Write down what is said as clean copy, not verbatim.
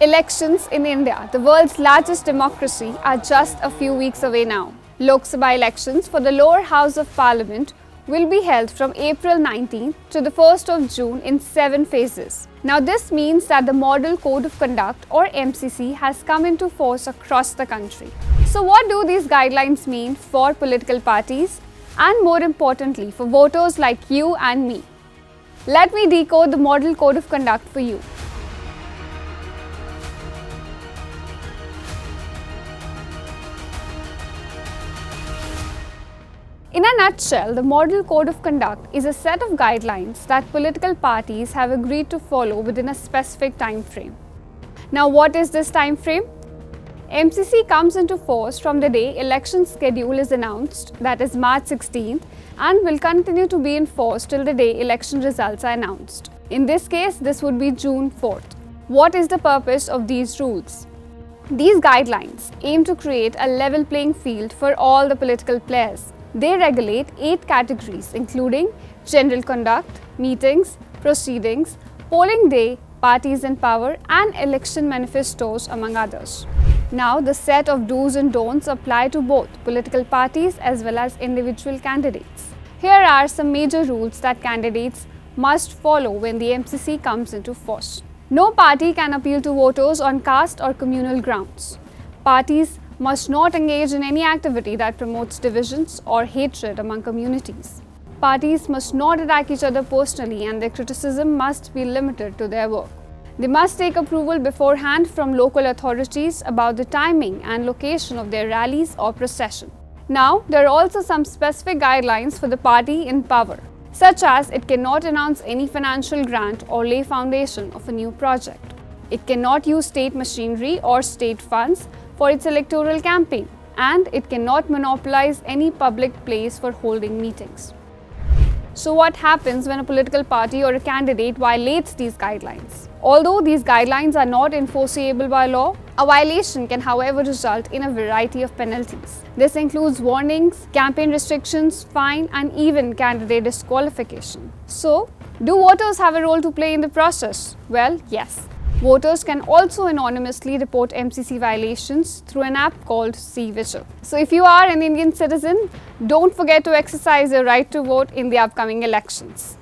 Elections in India, the world's largest democracy, are just a few weeks away now. Lok Sabha elections for the lower house of parliament will be held from April 19th to the 1st of June in 7 phases. Now this means that the Model Code of Conduct or MCC has come into force across the country. So what do these guidelines mean for political parties and more importantly for voters like you and me? Let me decode the Model Code of Conduct for you. In a nutshell, the Model Code of Conduct is a set of guidelines that political parties have agreed to follow within a specific time frame. Now, what is this time frame? MCC comes into force from the day election schedule is announced, that is March 16th, and will continue to be in force till the day election results are announced. In this case, this would be June 4th. What is the purpose of these rules? These guidelines aim to create a level playing field for all the political players. They regulate 8 categories including general conduct, meetings, proceedings, polling day, parties in power and election manifestos among others. Now the set of do's and don'ts apply to both political parties as well as individual candidates. Here are some major rules that candidates must follow when the MCC comes into force. No party can appeal to voters on caste or communal grounds. Parties must not engage in any activity that promotes divisions or hatred among communities. Parties must not attack each other personally and their criticism must be limited to their work. They must take approval beforehand from local authorities about the timing and location of their rallies or procession. Now, there are also some specific guidelines for the party in power, such as it cannot announce any financial grant or lay foundation of a new project. It cannot use state machinery or state funds for its electoral campaign, and it cannot monopolize any public place for holding meetings. So what happens when a political party or a candidate violates these guidelines? Although these guidelines are not enforceable by law, a violation can however result in a variety of penalties. This includes warnings, campaign restrictions, fine and even candidate disqualification. So, do voters have a role to play in the process? Well, yes. Voters can also anonymously report MCC violations through an app called C-Vigil. So if you are an Indian citizen, don't forget to exercise your right to vote in the upcoming elections.